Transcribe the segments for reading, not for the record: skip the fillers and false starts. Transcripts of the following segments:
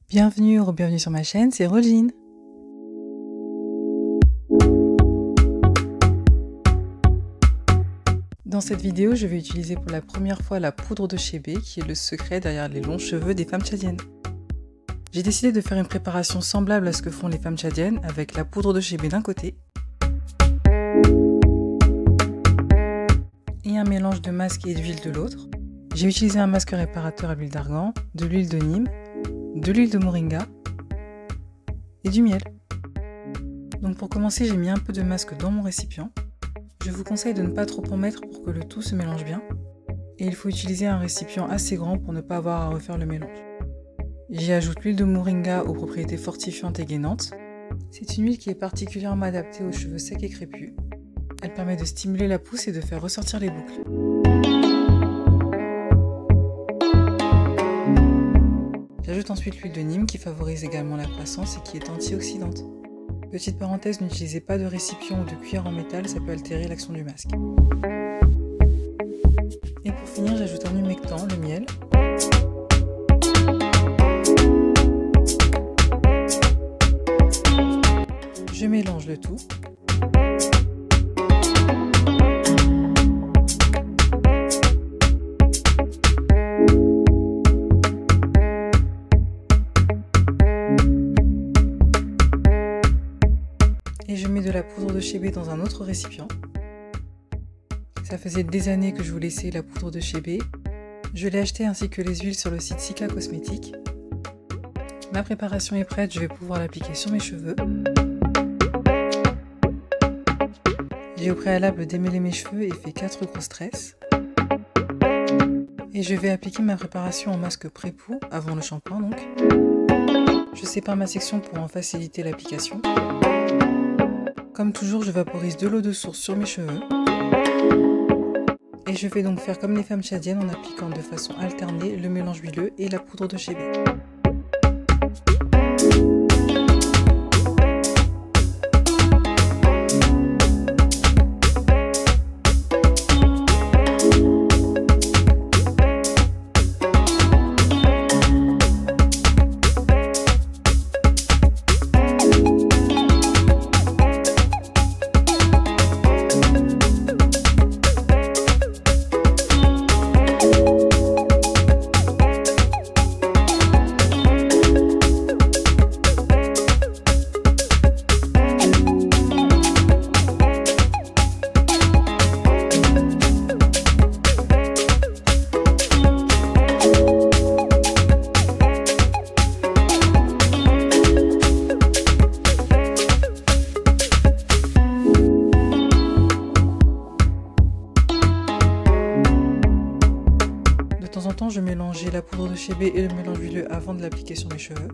Bienvenue ou bienvenue sur ma chaîne, c'est Rogeline. Dans cette vidéo, je vais utiliser pour la première fois la poudre de Chébé, qui est le secret derrière les longs cheveux des femmes tchadiennes. J'ai décidé de faire une préparation semblable à ce que font les femmes tchadiennes, avec la poudre de Chébé d'un côté et un mélange de masque et d'huile de l'autre. J'ai utilisé un masque réparateur à l'huile d'argan, de l'huile de Nîmes, de l'huile de moringa et du miel. Donc pour commencer, j'ai mis un peu de masque dans mon récipient. Je vous conseille de ne pas trop en mettre pour que le tout se mélange bien. Et il faut utiliser un récipient assez grand pour ne pas avoir à refaire le mélange. J'y ajoute l'huile de moringa aux propriétés fortifiantes et gainantes. C'est une huile qui est particulièrement adaptée aux cheveux secs et crépus. Elle permet de stimuler la pousse et de faire ressortir les boucles. J'ajoute ensuite l'huile de Nîmes qui favorise également la croissance et qui est antioxydante. Petite parenthèse, n'utilisez pas de récipient ou de cuillère en métal, ça peut altérer l'action du masque. Et pour finir, j'ajoute un humectant, le miel. Je mélange le tout. Et je mets de la poudre de Chébé dans un autre récipient. Ça faisait des années que je voulais essayer la poudre de Chébé. Je l'ai acheté ainsi que les huiles sur le site Sika Cosmétiques. Ma préparation est prête, je vais pouvoir l'appliquer sur mes cheveux. J'ai au préalable démêlé mes cheveux et fait 4 grosses tresses. Et je vais appliquer ma préparation en masque pré-poux, avant le shampoing donc. Je sépare ma section pour en faciliter l'application. Comme toujours, je vaporise de l'eau de source sur mes cheveux. Et je vais donc faire comme les femmes tchadiennes en appliquant de façon alternée le mélange huileux et la poudre de Chébé. De temps en temps, je mélangeais la poudre de Chébé et le mélange huileux avant de l'appliquer sur mes cheveux.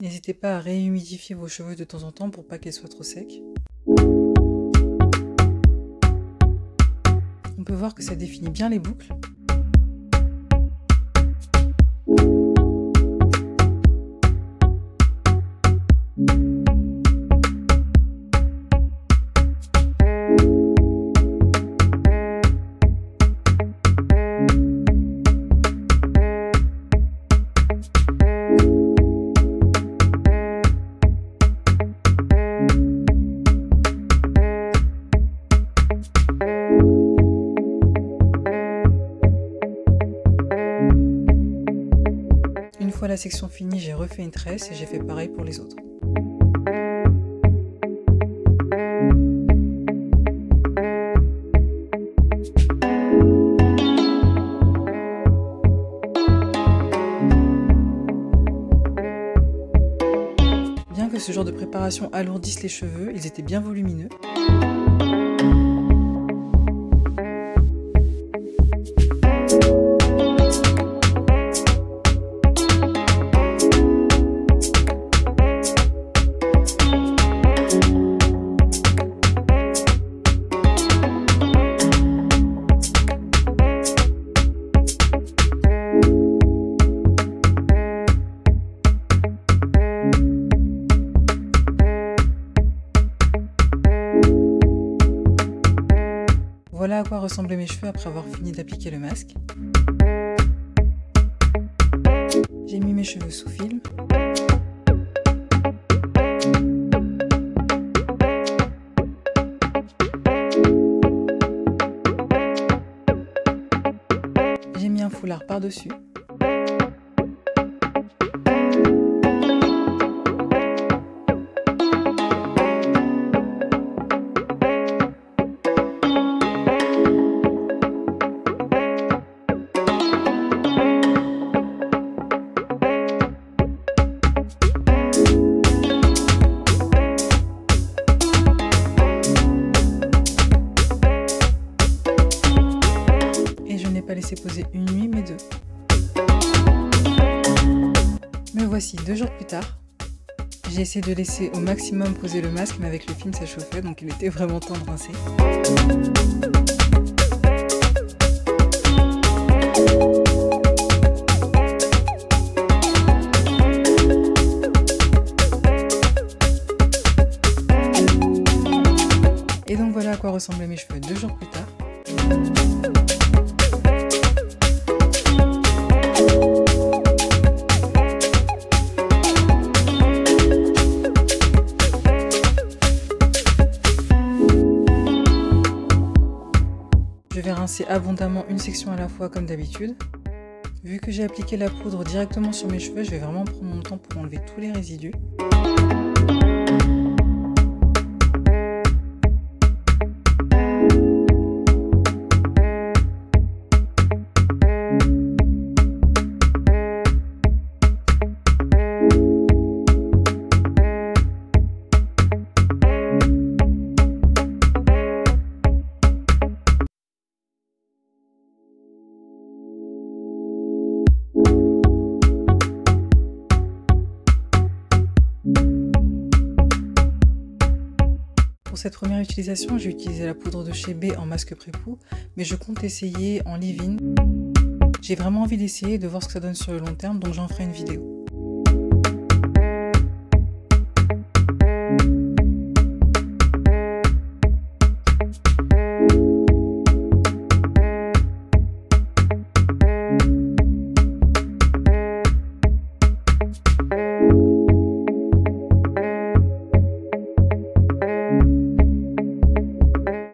N'hésitez pas à réhumidifier vos cheveux de temps en temps pour pas qu'ils soient trop secs. On peut voir que ça définit bien les boucles. Une fois la section finie, j'ai refait une tresse et j'ai fait pareil pour les autres. Bien que ce genre de préparation alourdisse les cheveux, ils étaient bien volumineux. voilà à quoi ressemblaient mes cheveux après avoir fini d'appliquer le masque. J'ai mis mes cheveux sous film. J'ai mis un foulard par-dessus. Pas laissé poser une nuit mais 2. Me voici 2 jours plus tard. J'ai essayé de laisser au maximum poser le masque, mais avec le film ça chauffait, donc il était vraiment temps de rincer. Et donc voilà à quoi ressemblaient mes cheveux 2 jours plus tard. Je vais rincer abondamment une section à la fois comme d'habitude. Vu que j'ai appliqué la poudre directement sur mes cheveux, je vais vraiment prendre mon temps pour enlever tous les résidus. Pour cette première utilisation, j'ai utilisé la poudre de chez B en masque pré-pou, mais je compte essayer en leave-in. J'ai vraiment envie d'essayer et de voir ce que ça donne sur le long terme, donc j'en ferai une vidéo.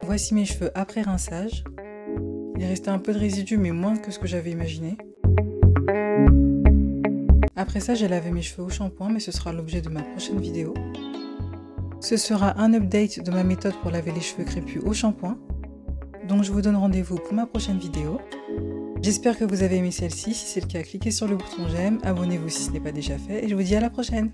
Voici mes cheveux après rinçage. Il restait un peu de résidus mais moins que ce que j'avais imaginé. Après ça, j'ai lavé mes cheveux au shampoing, mais ce sera l'objet de ma prochaine vidéo. Ce sera un update de ma méthode pour laver les cheveux crépus au shampoing. Donc je vous donne rendez-vous pour ma prochaine vidéo. J'espère que vous avez aimé celle-ci. Si c'est le cas, cliquez sur le bouton j'aime, abonnez-vous si ce n'est pas déjà fait et je vous dis à la prochaine.